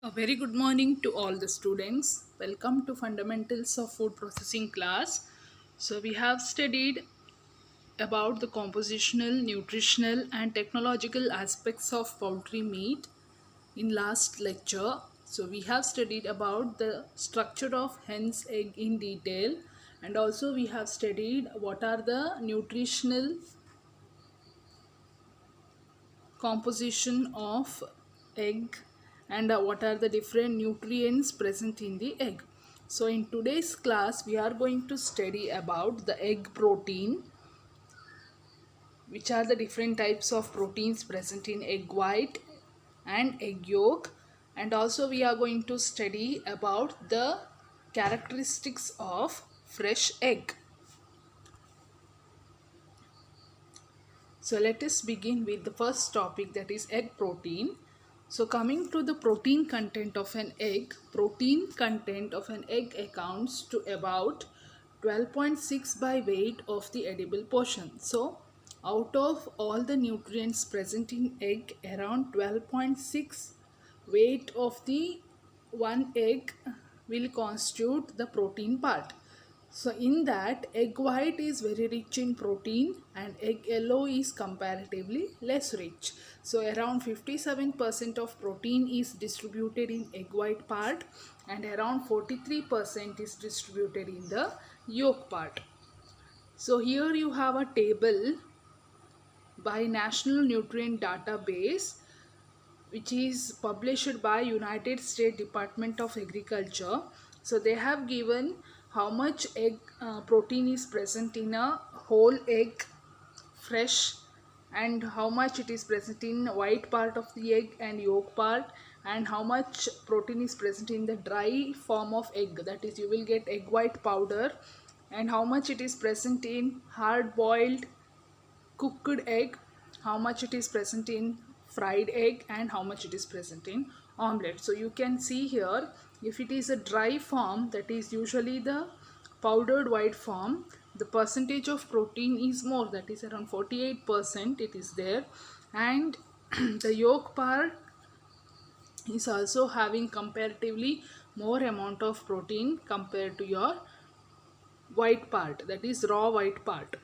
A very good morning to all the students. Welcome to Fundamentals of Food Processing class. So we have studied about the compositional, nutritional and technological aspects of poultry meat in last lecture. So we have studied about the structure of hen's egg in detail, and also we have studied what are the nutritional composition of egg and what are the different nutrients present in the egg. So in today's class we are going to study about the egg protein, which are the different types of proteins present in egg white and egg yolk, and also we are going to study about the characteristics of fresh egg. So let us begin with the first topic, that is egg protein. So coming to the protein content of an egg, protein content of an egg accounts to about 12.6 by weight of the edible portion. So out of all the nutrients present in egg, around 12.6 weight of the one egg will constitute the protein part. So in that, egg white is very rich in protein and egg yellow is comparatively less rich. So around 57% of protein is distributed in egg white part and around 43% is distributed in the yolk part. So here you have a table by National Nutrient Database, which is published by United States Department of Agriculture. So they have given how much egg protein is present in a whole egg fresh, and how much it is present in white part of the egg and yolk part, and how much protein is present in the dry form of egg, that is you will get egg white powder, and how much it is present in hard boiled cooked egg, how much it is present in fried egg, and how much it is present in omelette. So you can see here, if it is a dry form, that is usually the powdered white form, the percentage of protein is more, that is around 48% it is there, and the yolk part is also having comparatively more amount of protein compared to your white part, that is raw white part.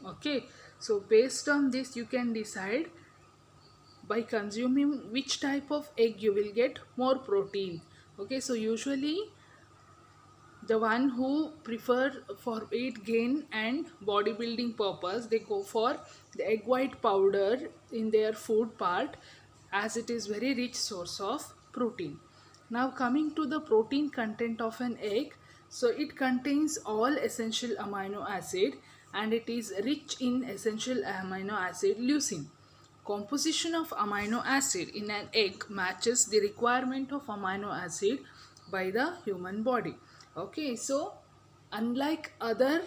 Okay, so based on this you can decide by consuming which type of egg you will get more protein. Okay, so usually the one who prefer for weight gain and bodybuilding purpose, they go for the egg white powder in their food part, as it is very rich source of protein. Now coming to the protein content of an egg, so it contains all essential amino acid and it is rich in essential amino acid leucine. Composition of amino acid in an egg matches the requirement of amino acid by the human body. Okay, so unlike other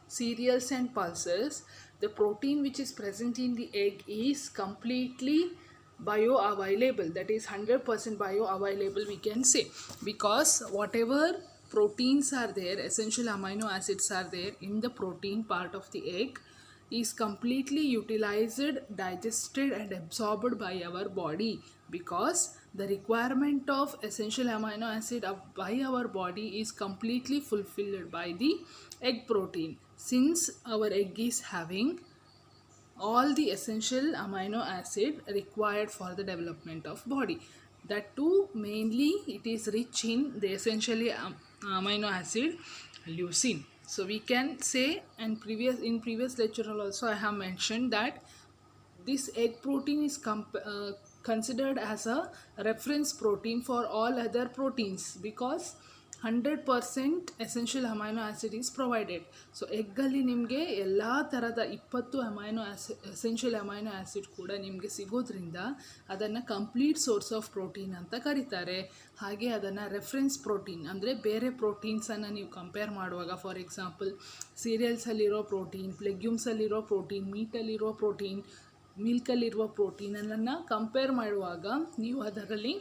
cereals and pulses, the protein which is present in the egg is completely bioavailable, that is 100% bioavailable we can say, because whatever proteins are there, essential amino acids are there in the protein part of the egg, is completely utilized, digested and absorbed by our body, because the requirement of essential amino acid by our body is completely fulfilled by the egg protein, since our egg is having all the essential amino acid required for the development of body. That too, mainly it is rich in the essentially amino acid leucine. So we can say, and previous lecture also I have mentioned that this egg protein is considered as a reference protein for all other proteins, because 100% essential amino acid is provided. So egg ಅಲ್ಲಿ ನಿಮಗೆ ಎಲ್ಲ ಥರದ 20 amino essential amino acid ಕೂಡ ನಿಮಗೆ ಸಿಗೋದ್ರಿಂದ ಅದನ್ನು complete source of protein ಅಂತ ಕರೀತಾರೆ. ಹಾಗೆ ಅದನ್ನು ರೆಫರೆನ್ಸ್ ಪ್ರೋಟೀನ್ ಅಂದರೆ ಬೇರೆ ಪ್ರೋಟೀನ್ಸನ್ನು ನೀವು ಕಂಪೇರ್ ಮಾಡುವಾಗ, ಫಾರ್ ಎಕ್ಸಾಂಪಲ್ ಸೀರಿಯಲ್ಸಲ್ಲಿರೋ ಪ್ರೋಟೀನ್, ಲೆಗ್ಯೂಮ್ಸಲ್ಲಿರೋ ಪ್ರೋಟೀನ್, ಮೀಟಲ್ಲಿರೋ ಪ್ರೋಟೀನ್, ಮಿಲ್ಕಲ್ಲಿರುವ ಪ್ರೋಟೀನನ್ನು ಕಂಪೇರ್ ಮಾಡುವಾಗ ನೀವು ಅದರಲ್ಲಿ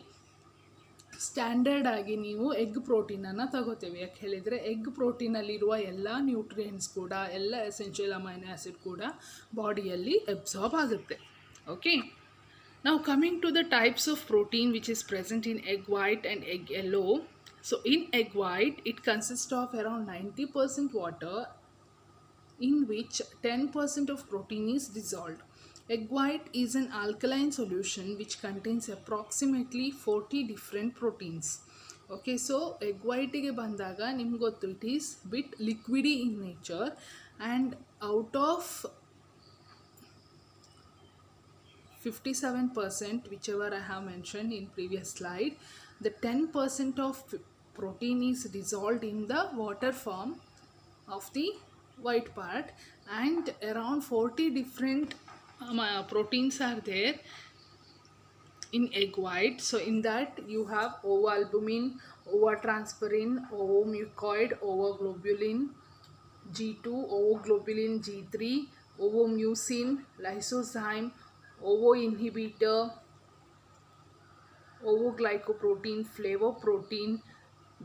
ಸ್ಟ್ಯಾಂಡರ್ಡ್ ಆಗಿ ನೀವು ಎಗ್ ಪ್ರೋಟೀನನ್ನು ತಗೋತೇವೆ. ಯಾಕೆ ಹೇಳಿದರೆ ಎಗ್ ಪ್ರೋಟೀನಲ್ಲಿರುವ ಎಲ್ಲ ನ್ಯೂಟ್ರಿಯೆಂಟ್ಸ್ ಕೂಡ, ಎಲ್ಲ ಎಸೆನ್ಷಿಯಲ್ ಅಮೈನೋ ಆ್ಯಸಿಡ್ ಕೂಡ ಬಾಡಿಯಲ್ಲಿ ಅಬ್ಸಾರ್ಬ್ ಆಗುತ್ತೆ. Okay, Now coming to the types of protein which is present in egg white and egg yellow. So in egg white, it consists of around 90% water, in which 10% of protein is dissolved. Egg white is an alkaline solution which contains approximately 40 different proteins. Okay, so egg white ಗೆ ಬಂದಾಗ ನಿಮ್ಗೆ ಗೊತ್ತು it is bit liquidy in nature, and out of 57% whichever I have mentioned in previous slide, the 10% of protein is dissolved in the water form of the white part, and around 40 different proteins are there in egg white. So in that you have ovalbumin, ovatransferrin, ovomucoid, ovoglobulin G2, ovoglobulin G3, ovomucin, lysozyme, ovoinhibitor, ovoglycoprotein, flavoprotein,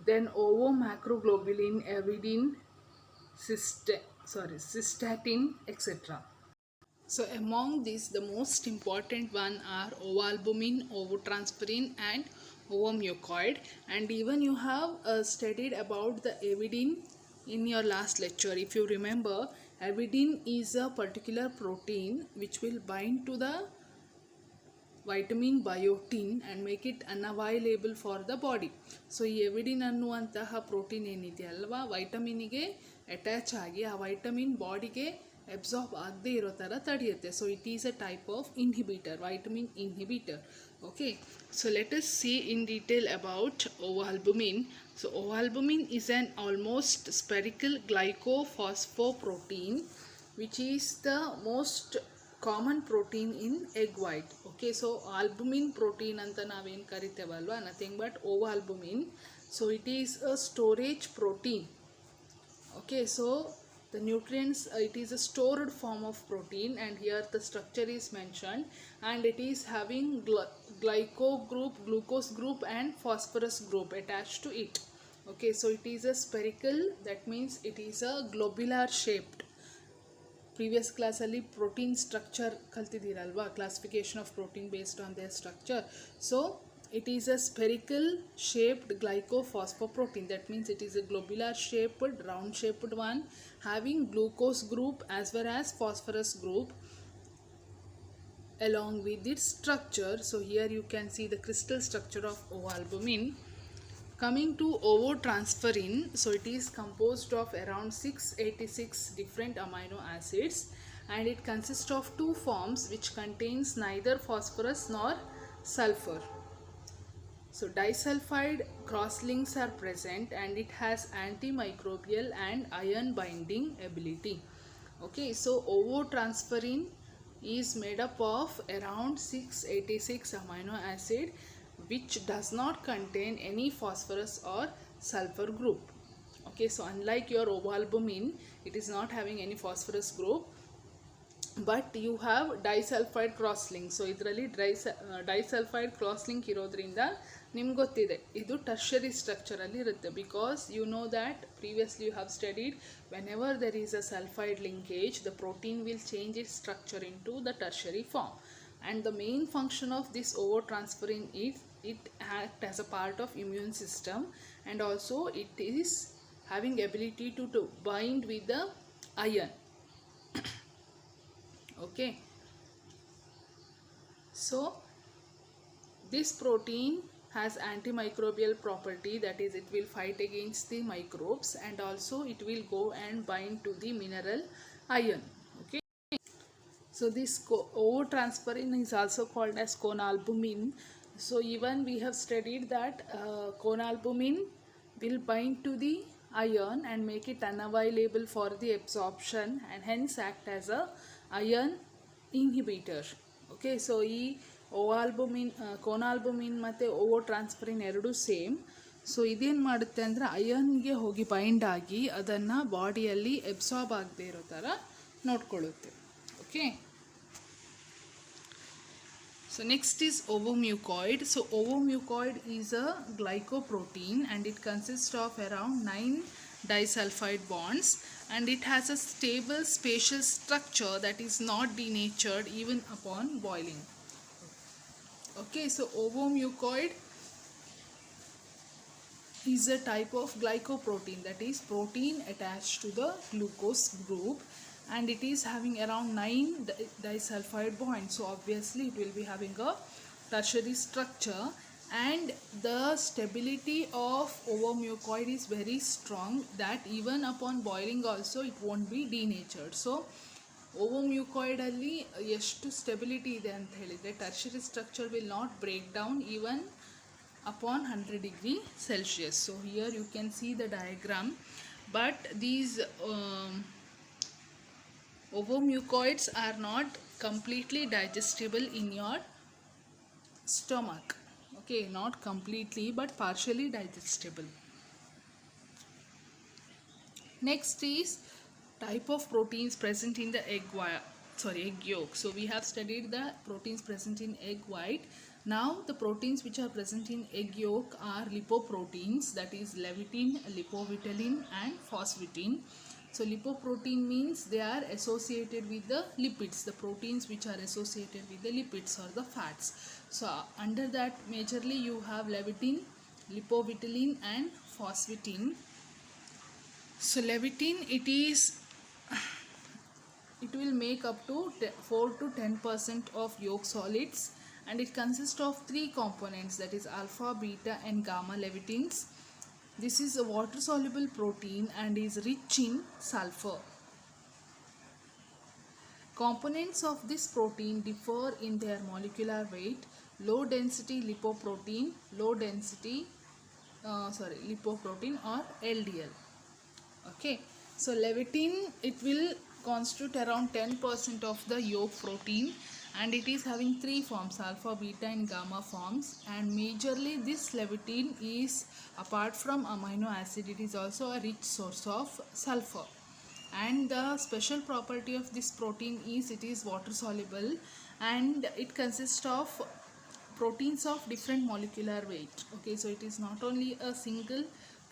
then ovomacroglobulin, avidin, cystatin, etc. So among these, the most important one are ovalbumin, ovotransferrin, and ovomucoid. And even you have studied about the avidin in your last lecture. If you remember, avidin is a particular protein which will bind to the vitamin biotin and make it unavailable for the body. So ಈ ಎವಿಡಿನ್ ಅನ್ನುವಂತಹ protein ಏನಿದೆಯಲ್ವಾ, ವೈಟಮಿನಿಗೆ attach ಆಗಿ ಆ vitamin ಬಾಡಿಗೆ absorb ಆಗದೆ ಇರೋ ಥರ ತಡೆಯುತ್ತೆ. So it is a type of inhibitor, vitamin inhibitor. Okay, so let us see in detail about ovalbumin. So ovalbumin is an almost spherical glycophosphoprotein which is the most common protein in egg white. Okay, so albumin protein anta naven karitevalva, nothing but ovalbumin. So it is a storage protein. Okay, so the nutrients, it is a stored form of protein, and here the structure is mentioned, and it is having glyco group, glucose group, and phosphorus group attached to it. Okay, so it is a spherical, that means it is a globular shaped. Previous class ಅಲ್ಲಿ protein structure ಕಲ್ತಿದ್ದೀರಲ್ವಾ, classification of protein based on their structure. So it is a spherical shaped glycophosphoprotein, that means it is a globular shaped, round shaped one, having glucose group as well as phosphorus group along with its structure. So here you can see the crystal structure of ovalbumin. Coming to ovotransferrin, so it is composed of around 686 different amino acids, and it consists of two forms which contains neither phosphorus nor sulfur. So disulfide crosslinks are present, and it has antimicrobial and ion binding ability. Okay, so ovotransferrin is made up of around 686 amino acid which does not contain any phosphorus or sulfur group. Okay, so unlike your ovalbumin, it is not having any phosphorus group, but you have disulfide crosslink. So ಇದರಲ್ಲಿ disulfide crosslink ಇರೋದ್ರಿಂದ ನಿಮ್ಗೆ ಗೊತ್ತಿದೆ ಇದು tertiary ಸ್ಟ್ರಕ್ಚರಲ್ಲಿ ಇರುತ್ತೆ, because you know that previously you have studied whenever there is a sulfide linkage, the protein will change its structure into the tertiary form. And the main function of this ovotransferrin is it acts as a part of immune system, and also it is having ability to bind with the iron. Okay, so this protein has antimicrobial property, that is it will fight against the microbes, and also it will go and bind to the mineral iron. Okay, so this ovotransferrin is also called as conalbumin. So even we have studied that conalbumin will bind to the iron and make it unavailable for the absorption, and hence act as a iron inhibitor. Okay, so ಈ ovalbumin, conalbumin ಮತ್ತು ovotransferrin ಎರಡೂ same. So ಇದೇನು ಮಾಡುತ್ತೆ ಅಂದರೆ ಅಯನ್ಗೆ ಹೋಗಿ bind ಆಗಿ ಅದನ್ನು ಬಾಡಿಯಲ್ಲಿ ಎಬ್ಸಾರ್ಬ್ ಆಗದೆ ಇರೋ ಥರ ನೋಡ್ಕೊಳ್ಳುತ್ತೆ. Okay, so next is ovomucoid. So ovomucoid is a glycoprotein, and it consists of around 9 disulfide bonds, and it has a stable spatial structure that is not denatured even upon boiling. Okay, so ovomucoid is a type of glycoprotein, that is protein attached to the glucose group, and it is having around 9 disulfide bonds. So obviously it will be having a tertiary structure, and the stability of ovomucoid is very strong, that even upon boiling also it won't be denatured. So ovomucoid ಅಲ್ಲಿ ಎಷ್ಟು stability ಇದೆ ಅಂತ ಹೇಳಿದರೆ, tertiary structure will not break down even upon 100 degree Celsius. So here you can see the diagram, but these ovomucoids are not completely digestible in your stomach. Okay, not completely but partially digestible. Next is type of proteins present in the egg yolk. So we have studied the proteins present in egg white. Now the proteins which are present in egg yolk are lipoproteins, that is lecithin, lipovitellin and phosphitine. So lipoprotein means they are associated with the lipids, the proteins which are associated with the lipids or the fats. So under that majorly you have lecithin, lipovitellin and phosphitine. So lecithin, it will make up to 4 to 10% of yolk solids, and it consists of 3 components, that is alpha, beta and gamma lecithins. This is a water soluble protein and is rich in sulfur. Components of this protein differ in their molecular weight. Low density lipoprotein or LDL. Okay, so lecithin, it will constitute around 10% of the yolk protein, and it is having 3 forms, alpha, beta and gamma forms, and majorly this lecithin is, apart from amino acid, it is also a rich source of sulfur. And the special property of this protein is it is water soluble, and it consists of proteins of different molecular weight. Okay, so it is not only a single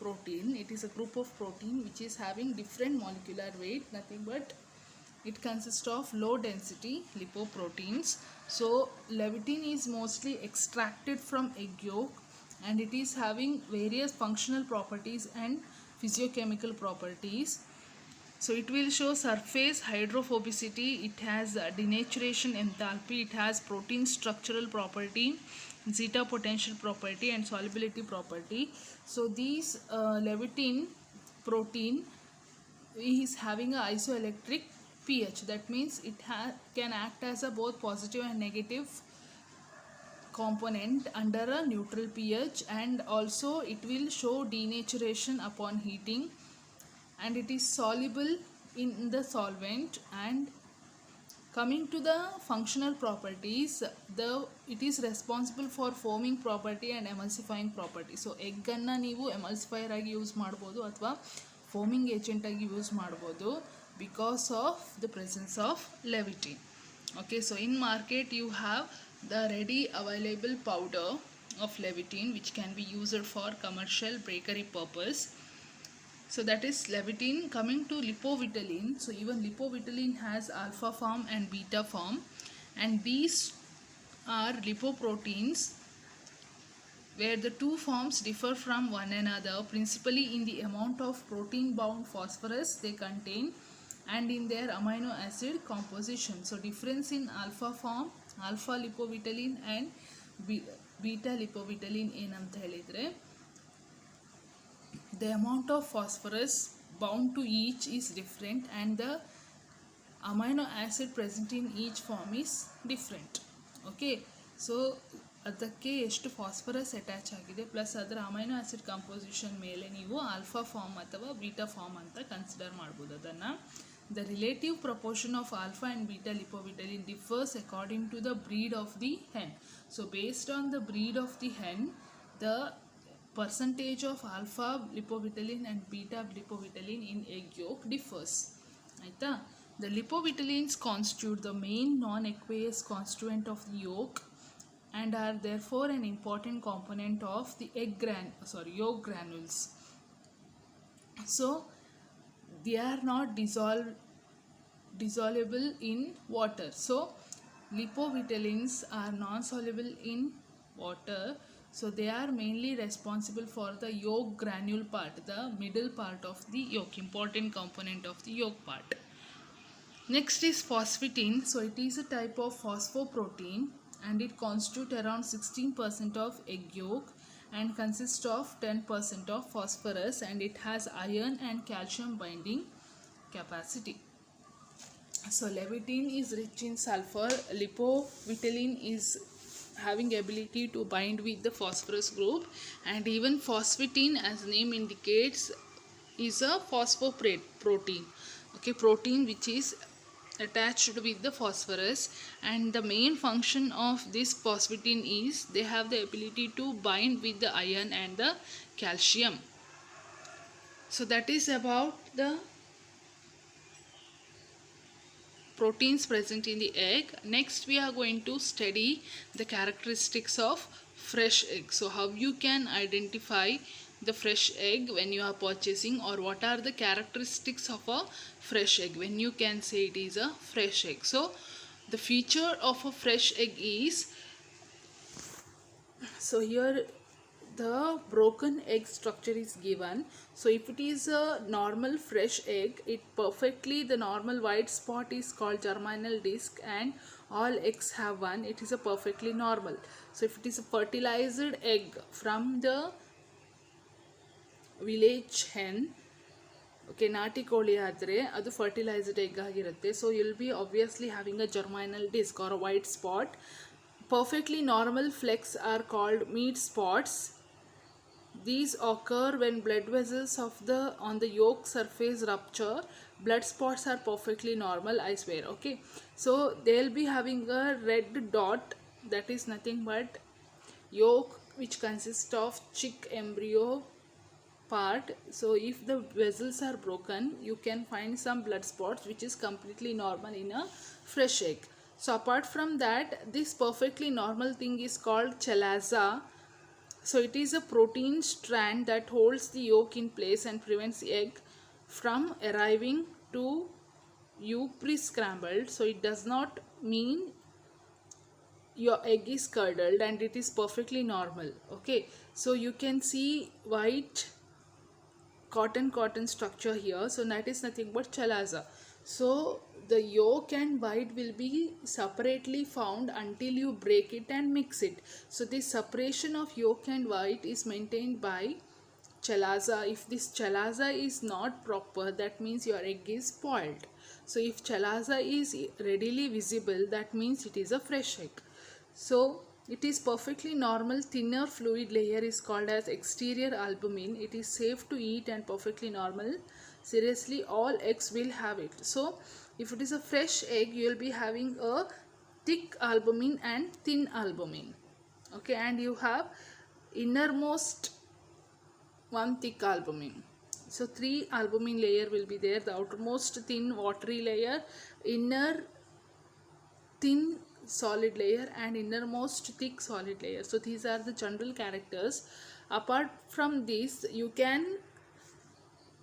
protein, it is a group of protein which is having different molecular weight, nothing but it consists of low density lipoproteins. So lecithin is mostly extracted from egg yolk, and it is having various functional properties and physiochemical properties. So it will show surface hydrophobicity, it has denaturation enthalpy, it has protein structural property, zeta potential property and solubility property. So these lecithin protein is having a isoelectric pH, that means it can act as a both positive and negative component under a neutral pH, and also it will show denaturation upon heating, and it is soluble in the solvent. And coming to the functional properties, it is responsible for foaming property and emulsifying property. So egg ಅನ್ನು ನೀವು emulsifier ಆಗಿ use ಮಾಡ್ಬೋದು ಅಥವಾ foaming agent ಆಗಿ use ಮಾಡ್ಬೋದು because of the presence of lecithin. Okay, so in market you have the ready available powder of lecithin which can be used for commercial bakery purpose. So that is lecithin. Coming to lipovitellin, so even lipovitellin has alpha form and beta form, and these are lipoproteins where the two forms differ from one another principally in the amount of protein bound phosphorus they contain and in their amino acid composition. So difference in alpha form, alpha lipovitellin and beta lipovitellin ಏನಂತ ಹೇಳಿದರೆ, the amount of phosphorus bound to each is different and the amino acid present in each form is different. Okay, so ಅದಕ್ಕೆ ಎಷ್ಟು phosphorus attach ಆಗಿದೆ plus ಅದರ amino acid composition ಮೇಲೆ ನೀವು alpha form ಅಥವಾ beta form ಅಂತ consider ಮಾಡ್ಬೋದು ಅದನ್ನು. The relative proportion of alpha and beta lipovitellin differs according to the breed of the hen. So based on the breed of the hen, the percentage of alpha lipovitellin and beta lipovitellin in egg yolk differs. ಆಯಿತಾ? The lipovitellins constitute the main non-aqueous constituent of the yolk and are therefore an important component of the yolk granules. So they are not dissolvable in water. So Lipovitalins are non-soluble in water, so they are mainly responsible for the yolk granule part, the middle part of the yolk, important component of the yolk part. Next is phosphatin. So it is a type of phosphoprotein and it constitutes around 16% of egg yolk and consists of 10% of phosphorus, and it has iron and calcium binding capacity. So levitin is rich in sulfur. Lipovitalin is having ability to bind with the phosphorus group, and even phosphatin, as name indicates, is a phosphoprotein. Okay, protein which is attached with the phosphorus, and the main function of this phosphatin is they have the ability to bind with the iron and the calcium. So that is about the proteins present in the egg. Next we are going to study the characteristics of fresh egg. So how you can identify the fresh egg when you are purchasing, or what are the characteristics of a fresh egg when you can say it is a fresh egg. So the feature of a fresh egg is, so here the broken egg structure is given. So if it is a normal fresh egg, it perfectly, the normal white spot is called germinal disc and all eggs have one, it is a perfectly normal. So if it is a fertilized egg from the village hen, okay, ನಾಟಿ ಕೋಳಿ ಆದರೆ ಅದು fertilised egg ಆಗಿರುತ್ತೆ. So you'll be obviously having a germinal disc or a white spot. Perfectly normal flecks are called meat spots. These occur when blood vessels of the on the yolk surface rupture. Blood spots are perfectly normal, I swear. Okay, so they'll be having a red dot, that is nothing but yolk which consists of chick embryo part. So if the vessels are broken, you can find some blood spots, which is completely normal in a fresh egg. So apart from that, this perfectly normal thing is called chalaza. So it is a protein strand that holds the yolk in place and prevents the egg from arriving to you pre-scrambled. So it does not mean your egg is curdled, and it is perfectly normal. Okay, so you can see white cotton structure here. So that is nothing but chalaza. So the yolk and white will be separately found until you break it and mix it. So this separation of yolk and white is maintained by chalaza. If this chalaza is not proper, that means your egg is spoiled. So if chalaza is readily visible, that means it is a fresh egg. So it is perfectly normal. Thinner fluid layer is called as exterior albumin. It is safe to eat and perfectly normal. Seriously, all eggs will have it. So if it is a fresh egg, you will be having a thick albumin and thin albumin. Okay, and you have innermost one thick albumin. So 3 albumin layer will be there. The outermost thin watery layer, inner thin solid layer, and innermost thick solid layer. So these are the general characters. Apart from this, you can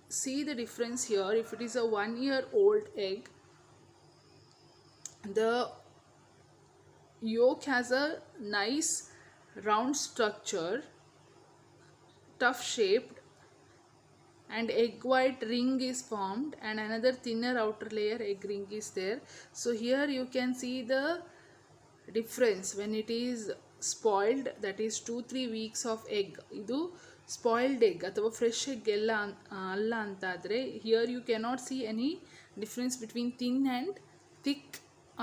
see the difference here. If it is a 1-year-old egg, the yolk has a nice round structure, tough shaped, and egg white ring is formed, and another thinner outer layer egg ring is there. So here you can see the difference when it is spoiled, that is 2-3 weeks of egg. Idu spoiled egg ಅಥವಾ fresh egg ಎಲ್ಲ ಅಲ್ಲ ಅಂತಾದರೆ, here you cannot see any difference between thin and thick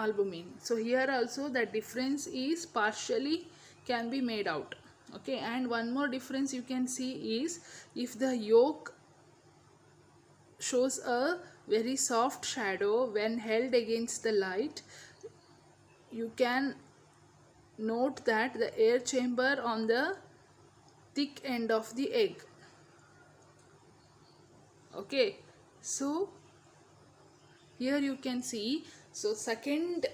albumin. So here also that difference is partially can be made out. Okay, and one more difference you can see is, if the yolk shows a very soft shadow when held against the light, you can note that the air chamber on the thick end of the egg. Okay, so here you can see. So second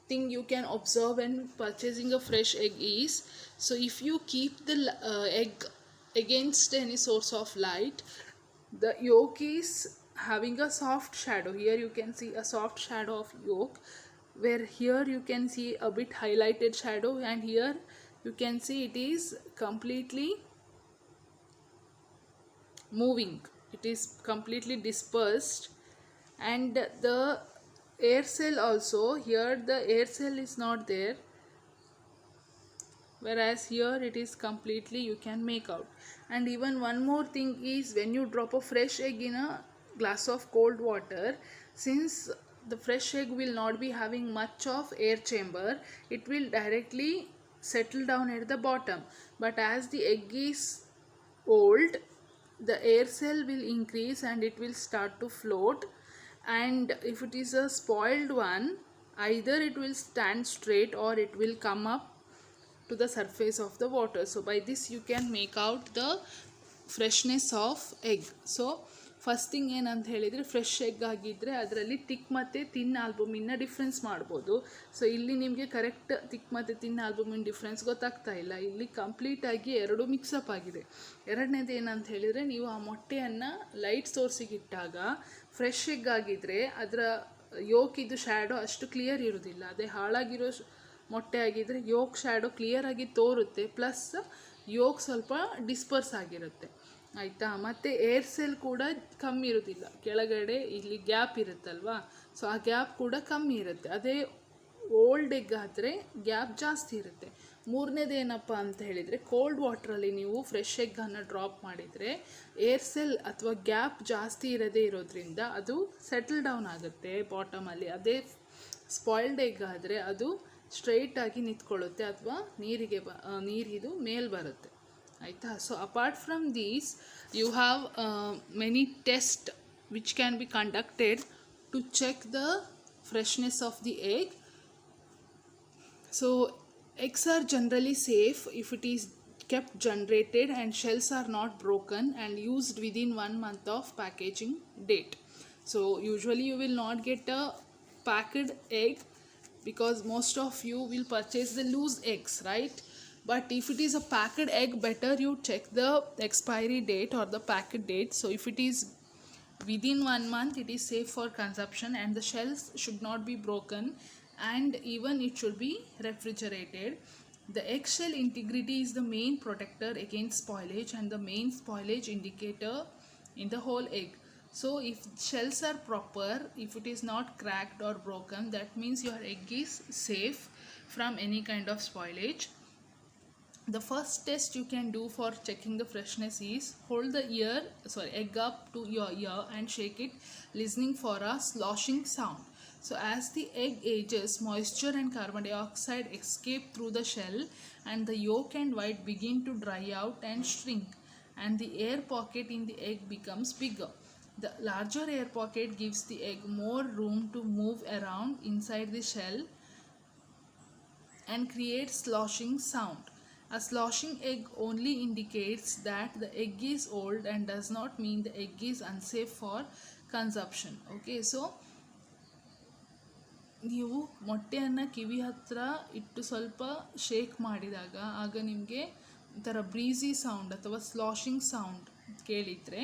thing you can observe when purchasing a fresh egg is, so if you keep the egg against any source of light, the yolk is having a soft shadow. Here you can see a soft shadow of yolk. where here you can see a bit highlighted shadow, and here you can see it is completely moving, it is completely dispersed. And the air cell also, here the air cell is not there, whereas here it is completely, you can make out. And even one more thing is, when you drop a fresh egg in a glass of cold water, since the fresh egg will not be having much of air chamber, it will directly settle down at the bottom. But as the egg is old, the air cell will increase and it will start to float. And if it is a spoiled one, either it will stand straight or it will come up to the surface of the water. So by this you can make out the freshness of egg. So first thing ಏನಂತ ಹೇಳಿದರೆ, fresh egg ಆಗಿದ್ದರೆ ಅದರಲ್ಲಿ ತಿಕ್ ಮತ್ತು ತಿನ್ ಆಲ್ಬುಮಿನ್ನ difference ಮಾಡ್ಬೋದು. So ಇಲ್ಲಿ ನಿಮಗೆ correct ತಿಕ್ ಮತ್ತು ತಿನ್ ಆಲ್ಬುಮಿನ್ ಡಿಫ್ರೆನ್ಸ್ ಗೊತ್ತಾಗ್ತಾ ಇಲ್ಲ, ಇಲ್ಲಿ ಕಂಪ್ಲೀಟಾಗಿ ಎರಡು ಮಿಕ್ಸಪ್ ಆಗಿದೆ. ಎರಡನೇದು ಏನಂತ ಹೇಳಿದರೆ, ನೀವು ಆ ಮೊಟ್ಟೆಯನ್ನು ಲೈಟ್ ಸೋರ್ಸಿಗೆ ಇಟ್ಟಾಗ ಫ್ರೆಶ್ ಎಗ್ ಆಗಿದ್ದರೆ ಅದರ ಯೋಕಿದು ಶ್ಯಾಡೋ ಅಷ್ಟು ಕ್ಲಿಯರ್ ಇರೋದಿಲ್ಲ. ಅದೇ ಹಾಳಾಗಿರೋ ಮೊಟ್ಟೆ ಆಗಿದ್ದರೆ ಯೋಕ್ ಶ್ಯಾಡೋ ಕ್ಲಿಯರ್ ಆಗಿ ತೋರುತ್ತೆ, ಪ್ಲಸ್ ಯೋಕ್ ಸ್ವಲ್ಪ ಡಿಸ್ಪರ್ಸ್ ಆಗಿರುತ್ತೆ, ಆಯಿತಾ. ಮತ್ತು ಏರ್ ಸೆಲ್ ಕೂಡ ಕಮ್ಮಿ ಇರೋದಿಲ್ಲ, ಕೆಳಗಡೆ ಇಲ್ಲಿ ಗ್ಯಾಪ್ ಇರುತ್ತಲ್ವಾ, ಸೊ ಆ ಗ್ಯಾಪ್ ಕೂಡ ಕಮ್ಮಿ ಇರುತ್ತೆ. ಅದೇ ಓಲ್ಡ್ ಎಗ್ ಆದರೆ ಗ್ಯಾಪ್ ಜಾಸ್ತಿ ಇರುತ್ತೆ. ಮೂರನೇದು ಏನಪ್ಪ ಅಂತ ಹೇಳಿದರೆ, ಕೋಲ್ಡ್ ವಾಟ್ರಲ್ಲಿ ನೀವು ಫ್ರೆಶ್ ಎಗ್ಗನ್ನು ಡ್ರಾಪ್ ಮಾಡಿದರೆ ಏರ್ ಸೆಲ್ ಅಥವಾ ಗ್ಯಾಪ್ ಜಾಸ್ತಿ ಇರೋದೇ ಇರೋದ್ರಿಂದ ಅದು ಸೆಟಲ್ ಡೌನ್ ಆಗುತ್ತೆ ಬಾಟಮಲ್ಲಿ. ಅದೇ ಸ್ಪಾಯ್ಲ್ಡ್ ಎಗ್ ಆದರೆ ಅದು ಸ್ಟ್ರೈಟಾಗಿ ನಿಂತ್ಕೊಳ್ಳುತ್ತೆ ಅಥವಾ ನೀರಿದು ಮೇಲ್ ಬರುತ್ತೆ, ಆಯಿತಾ. So apart from these you have many tests which can be conducted to check the freshness of the egg. So eggs are generally safe if it is kept generated and shells are not broken and used within 1 month of packaging date. So usually you will not get a packed egg because most of you will purchase the loose eggs, right? But if it is a packed egg, better you check the expiry date or the packet date. So if it is within 1 month, it is safe for consumption and the shells should not be broken, and even it should be refrigerated. The eggshell integrity is the main protector against spoilage and the main spoilage indicator in the whole egg. So if shells are proper, if it is not cracked or broken, that means your egg is safe from any kind of spoilage. The first test you can do for checking the freshness is, hold the egg up to your ear and shake it, listening for a sloshing sound. So as the egg ages, moisture and carbon dioxide escape through the shell and the yolk and white begin to dry out and shrink, and the air pocket in the egg becomes bigger. The larger air pocket gives the egg more room to move around inside the shell and creates sloshing sound. A sloshing egg only indicates that the egg is old and does not mean the egg is unsafe for consumption. Okay, so ನೀವು ಮೊಟ್ಟೆಯನ್ನು ಕಿವಿ ಹತ್ತಿರ ಇಟ್ಟು ಸ್ವಲ್ಪ shake ಮಾಡಿದಾಗ ಆಗ ನಿಮಗೆ ಒಂಥರ ಬ್ರೀಸಿ sound ಅಥವಾ ಸ್ಲಾಶಿಂಗ್ ಸೌಂಡ್ ಕೇಳಿದರೆ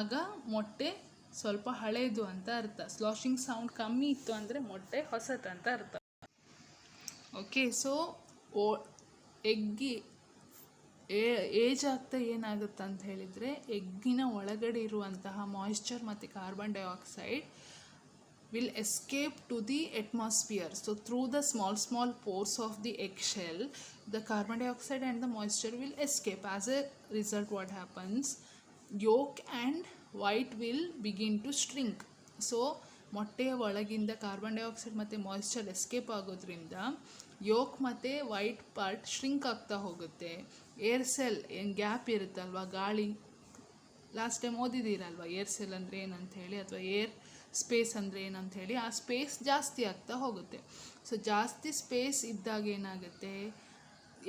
ಆಗ ಮೊಟ್ಟೆ ಸ್ವಲ್ಪ ಹಳೇದು ಅಂತ ಅರ್ಥ. ಸ್ಲಾಶಿಂಗ್ ಸೌಂಡ್ ಕಮ್ಮಿ ಇತ್ತು ಅಂದರೆ ಮೊಟ್ಟೆ ಹೊಸತು ಅಂತ ಅರ್ಥ. ಓಕೆ, ಸೊ ಏಜ್ ಆಗ್ತಾ ಏನಾಗುತ್ತೆ ಅಂತ ಹೇಳಿದರೆ, ಎಗ್ಗಿನ ಒಳಗಡೆ ಇರುವಂತಹ ಮಾಯಿಶ್ಚರ್ ಮತ್ತು carbon dioxide will escape to the atmosphere. So through the small pores of the eggshell, the carbon dioxide and the moisture will escape. As a result, what happens? Yolk and white will begin to shrink. So ಮೊಟ್ಟೆಯ ಒಳಗಿಂದ carbon dioxide ಮತ್ತು moisture escape ಆಗೋದ್ರಿಂದ yoke ಮತ್ತು white part shrink ಆಗ್ತಾ ಹೋಗುತ್ತೆ. Air cell ಏನು gap ಇರುತ್ತಲ್ವ, ಗಾಳಿ, ಲಾಸ್ಟ್ ಟೈಮ್ ಓದಿದ್ದೀರಲ್ವ ಏರ್ ಸೆಲ್ ಅಂದರೆ ಏನಂತ ಹೇಳಿ, ಅಥವಾ ಏರ್ ಸ್ಪೇಸ್ ಅಂದರೆ ಏನಂತ ಹೇಳಿ, ಆ ಸ್ಪೇಸ್ ಜಾಸ್ತಿ ಆಗ್ತಾ ಹೋಗುತ್ತೆ. ಸೊ ಜಾಸ್ತಿ ಸ್ಪೇಸ್ ಇದ್ದಾಗ ಏನಾಗುತ್ತೆ,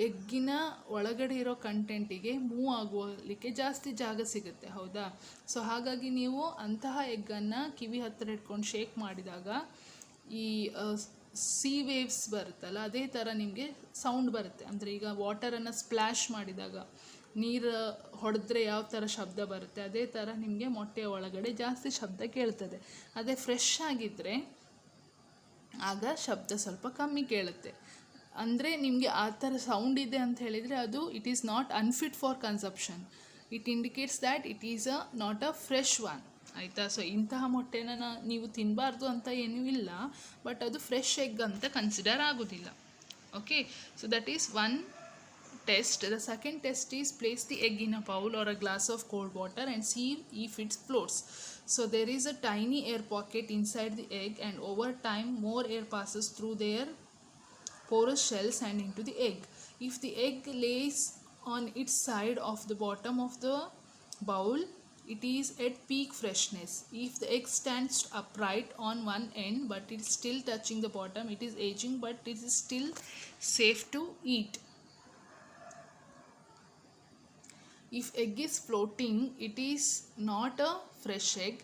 ಎಗ್ಗಿನ ಒಳಗಡೆ ಇರೋ ಕಂಟೆಂಟಿಗೆ ಮೂವ್ ಆಗೋಲಿಕ್ಕೆ ಜಾಸ್ತಿ ಜಾಗ ಸಿಗುತ್ತೆ, ಹೌದಾ. ಸೊ ಹಾಗಾಗಿ ನೀವು ಅಂತಹ ಎಗ್ಗನ್ನು ಕಿವಿ ಹತ್ತಿರ ಇಟ್ಕೊಂಡು ಶೇಕ್ ಮಾಡಿದಾಗ ಈ ಸಿ ವೇವ್ಸ್ ಬರುತ್ತಲ್ಲ, ಅದೇ ಥರ ನಿಮಗೆ ಸೌಂಡ್ ಬರುತ್ತೆ. ಅಂದರೆ ಈಗ ವಾಟರನ್ನು ಸ್ಪ್ಲ್ಯಾಶ್ ಮಾಡಿದಾಗ, ನೀರು ಹೊಡೆದ್ರೆ ಯಾವ ಥರ ಶಬ್ದ ಬರುತ್ತೆ, ಅದೇ ಥರ ನಿಮಗೆ ಮೊಟ್ಟೆಯ ಒಳಗಡೆ ಜಾಸ್ತಿ ಶಬ್ದ ಕೇಳ್ತದೆ. ಅದೇ ಫ್ರೆಶ್ ಆಗಿದ್ದರೆ ಆಗ ಶಬ್ದ ಸ್ವಲ್ಪ ಕಮ್ಮಿ ಕೇಳುತ್ತೆ. ಅಂದರೆ ನಿಮಗೆ ಆ ಥರ ಸೌಂಡ್ ಇದೆ ಅಂತ ಹೇಳಿದರೆ ಅದು it is not unfit for consumption. It indicates that it is not a fresh one. ಆಯಿತಾ? ಸೊ ಇಂತಹ ಮೊಟ್ಟೆನ ನೀವು ತಿನ್ನಬಾರ್ದು ಅಂತ ಏನೂ ಇಲ್ಲ, ಬಟ್ ಅದು ಫ್ರೆಶ್ ಎಗ್ ಅಂತ ಕನ್ಸಿಡರ್ ಆಗೋದಿಲ್ಲ. Okay, so that is one test. The second test is place the egg in a bowl or a glass of cold water and see if it floats. So there is a tiny air pocket inside the egg, and over time more air passes through their porous shells and into the egg. If the egg lays on its side of the bottom of the bowl, it is at peak freshness. If the egg stands upright on one end but it is still touching the bottom, it is aging but it is still safe to eat. If egg is floating, it is not a fresh egg.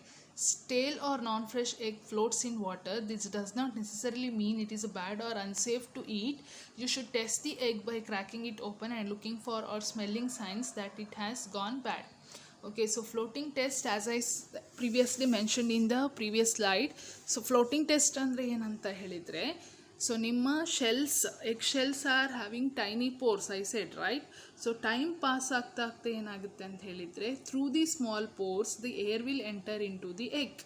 Stale or non-fresh egg floats in water. This does not necessarily mean it is bad or unsafe to eat. You should test the egg by cracking it open and looking for or smelling signs that it has gone bad. Okay, so floating test, as I previously mentioned in the previous slide. So floating test andre enanta helidre, so ನಿಮ್ಮ shells, egg shells are having tiny pores, I said right. So time pass ಆಗ್ತಾ ಆಗ್ತಾ ಏನಾಗುತ್ತೆ ಅಂತ ಹೇಳಿದರೆ, through the small pores the air will enter in to the egg.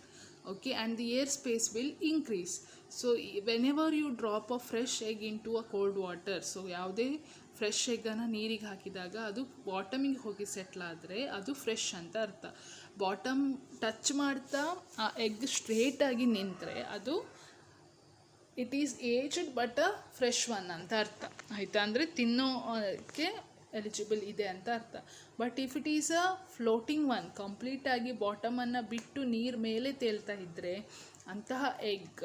Okay, and the air space will increase. So whenever you drop a fresh egg in to a cold water, so ಯಾವುದೇ fresh ಎಗ್ಗನ್ನು ನೀರಿಗೆ ಹಾಕಿದಾಗ ಅದು ಬಾಟಮಿಗೆ ಹೋಗಿ settle ಆದರೆ ಅದು fresh ಅಂತ ಅರ್ಥ. ಬಾಟಮ್ ಟಚ್ ಮಾಡ್ತಾ ಆ ಎಗ್ ಸ್ಟ್ರೇಟಾಗಿ ನಿಂತರೆ ಅದು it is aged but a fresh one ಅಂತ ಅರ್ಥ. ಆಯಿತಾ? ಅಂದರೆ ತಿನ್ನೋಕ್ಕೆ ಎಲಿಜಿಬಲ್ ಇದೆ ಅಂತ ಅರ್ಥ. But if it is a floating one, ಕಂಪ್ಲೀಟಾಗಿ ಬಾಟಮನ್ನು ಬಿಟ್ಟು ನೀರು ಮೇಲೆ ತೇಲ್ತಾ ಇದ್ದರೆ ಅಂತಹ ಎಗ್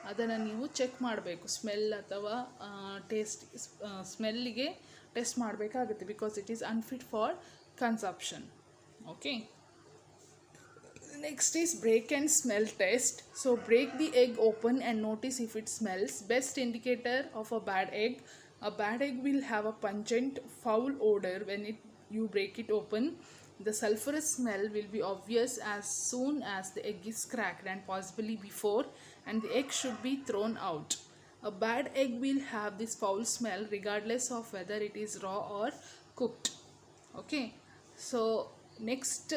ಅದನ್ನು ನೀವು ಚೆಕ್ ಮಾಡಬೇಕು. ಸ್ಮೆಲ್ ಅಥವಾ ಟೇಸ್ಟ್, ಸ್ಮೆಲ್ಲಿಗೆ ಟೆಸ್ಟ್ ಮಾಡಬೇಕಾಗುತ್ತೆ, because it is unfit for consumption. Okay, next is break and smell test. So break the egg open and notice if it smells. Best indicator of a bad egg. A bad egg will have a pungent, foul odor when you break it open. The sulfurous smell will be obvious as soon as the egg is cracked and possibly before, and the egg should be thrown out. A bad egg will have this foul smell regardless of whether it is raw or cooked. Okay, so next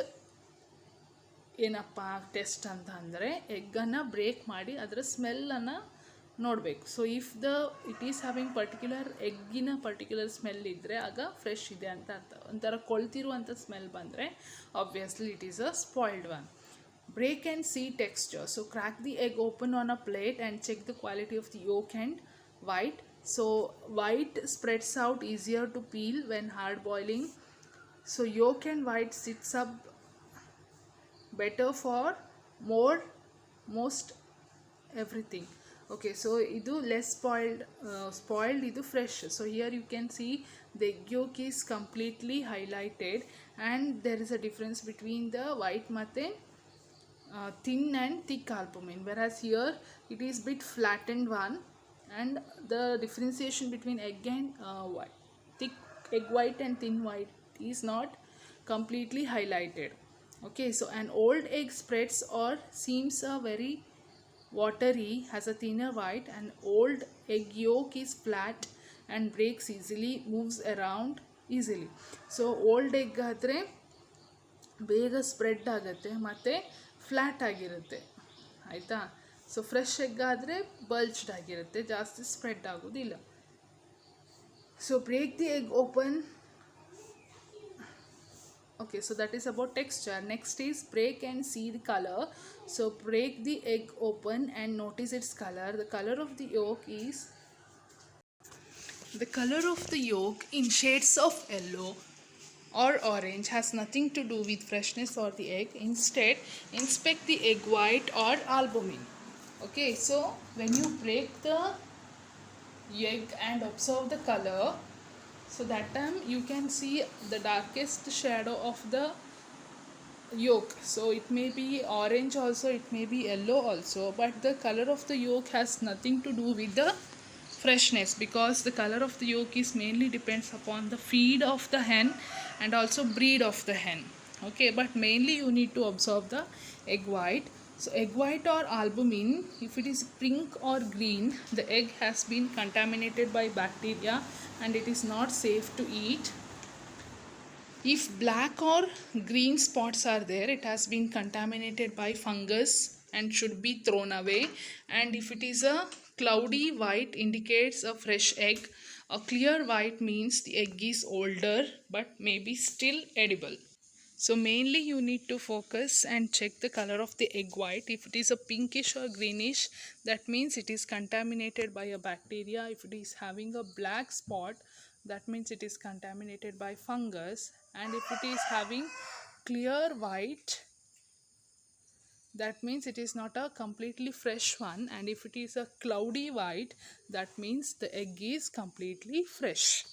ಏನಪ್ಪ test ಅಂತ ಅಂದರೆ, ಎಗ್ಗನ್ನು break ಮಾಡಿ ಅದರ ಸ್ಮೆಲ್ಲನ್ನು ನೋಡಬೇಕು. So if it is having particular ಎಗ್ಗಿನ particular smell ಇದ್ದರೆ ಆಗ ಫ್ರೆಶ್ ಇದೆ ಅಂತ ಅರ್ಥ. ಒಂಥರ ಕೊಳ್ತಿರುವಂಥ ಸ್ಮೆಲ್ ಬಂದರೆ obviously it is a spoiled one. Break and see texture. So crack the egg open on a plate and check the quality of the yolk and white. So white spreads out easier to peel when hard boiling. So yolk and white sits up better for most everything. Okay, so idu less spoiled idu fresh. So here you can see the egg yolk is completely highlighted and there is a difference between the white matte thin and thick albumin, whereas here it is bit flattened one, and the differentiation between egg and white, thick egg white and thin white is not completely highlighted. Okay, so an old egg spreads or seems very watery, has a thinner white. An old egg yolk is flat and breaks easily, moves around easily. So old egg ಆದರೆ ಬೇಗ spread ಆಗುತ್ತೆ ಮತ್ತು flat ಆಗಿರುತ್ತೆ. ಆಯಿತಾ? So fresh egg ಆದರೆ ಬಲ್ಜ್ಡ್ ಆಗಿರುತ್ತೆ, ಜಾಸ್ತಿ spread ಆಗೋದಿಲ್ಲ. So break the egg open. Okay, so that is about texture. Next is break and see the color. So break the egg open and notice its color. The color of the yolk in shades of yellow or orange has nothing to do with freshness or the egg. Instead, inspect the egg white or albumin. Okay, so when you break the egg and observe the color, so that time you can see the darkest shadow of the yolk. So it may be orange also, it may be yellow also, but the color of the yolk has nothing to do with the freshness, because the color of the yolk is mainly depends upon the feed of the hen and also breed of the hen. Okay, but mainly you need to observe the egg white. So egg white or albumin, if it is pink or green, the egg has been contaminated by bacteria and it is not safe to eat. If black or green spots are there, it has been contaminated by fungus and should be thrown away. And if it is a cloudy white, indicates a fresh egg. A clear white means the egg is older but maybe still edible. So mainly you need to focus and check the color of the egg white. If it is a pinkish or greenish, that means it is contaminated by a bacteria. If it is having a black spot, that means it is contaminated by fungus. And if it is having clear white, that means it is not a completely fresh one. And if it is a cloudy white, that means the egg is completely fresh.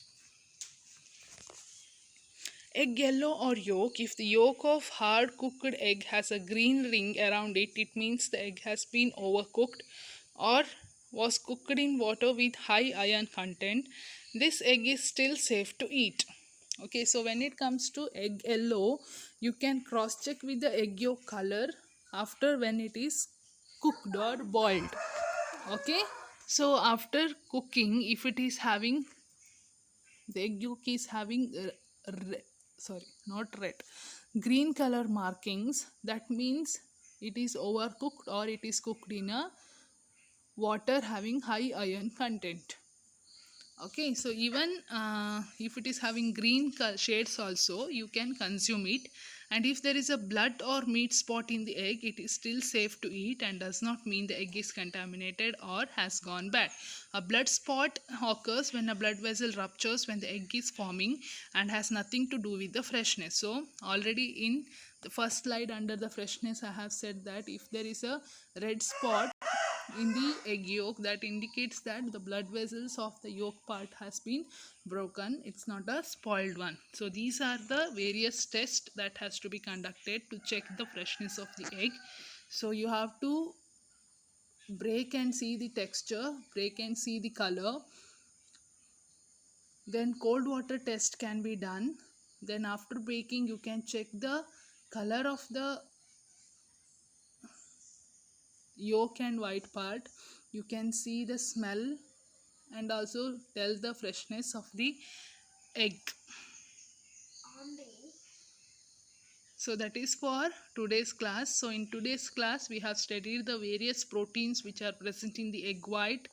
Egg yellow or yolk. If the yolk of hard cooked egg has a green ring around it, it means the egg has been overcooked or was cooked in water with high iron content. This egg is still safe to eat. Okay, so when it comes to egg yellow, you can cross check with the egg yolk color after when it is cooked or boiled. Okay, so after cooking, if it is having the egg yolk is having not red, green color markings, that means it is overcooked or it is cooked in a water having high iron content. Okay, so even if it is having green shades also, you can consume it. And if there is a blood or meat spot in the egg, it is still safe to eat and does not mean the egg is contaminated or has gone bad. A blood spot occurs when a blood vessel ruptures when the egg is forming and has nothing to do with the freshness. So already in the first slide under the freshness, I have said that if there is a red spot in the egg yolk, that indicates that the blood vessels of the yolk part has been broken. It's not a spoiled one. So these are the various tests that has to be conducted to check the freshness of the egg. So you have to break and see the texture, break and see the color. Then cold water test can be done. Then after breaking, you can check the color of the yolk and white part. You can see the smell and also tell the freshness of the egg. So that is for today's class. So in today's class, we have studied the various proteins which are present in the egg white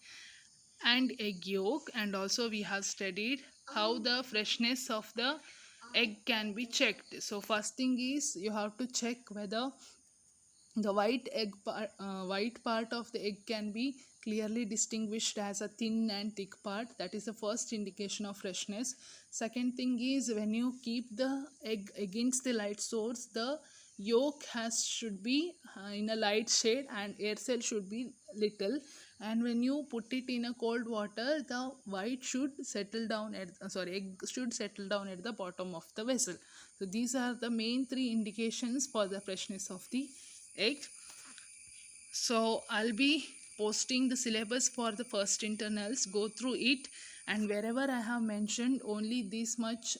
and egg yolk, and also we have studied how the freshness of the egg can be checked. So first thing is you have to check whether the white part of the egg can be clearly distinguished as a thin and thick part. That is the first indication of freshness. Second thing is when you keep the egg against the light source, the yolk should be in a light shade and air cell should be little. And when you put it in a cold water, the white should settle down at egg should settle down at the bottom of the vessel. So these are the main three indications for the freshness of the egg. So I'll be posting the syllabus for the first internals. Go through it, and wherever I have mentioned only this much,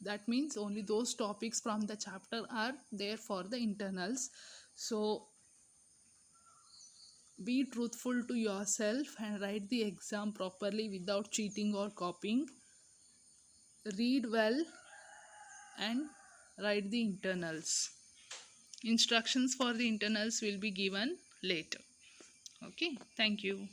that means only those topics from the chapter are there for the internals. So be truthful to yourself and write the exam properly without cheating or copying. Read well and write the internals. Instructions for the internals will be given later. Okay, thank you.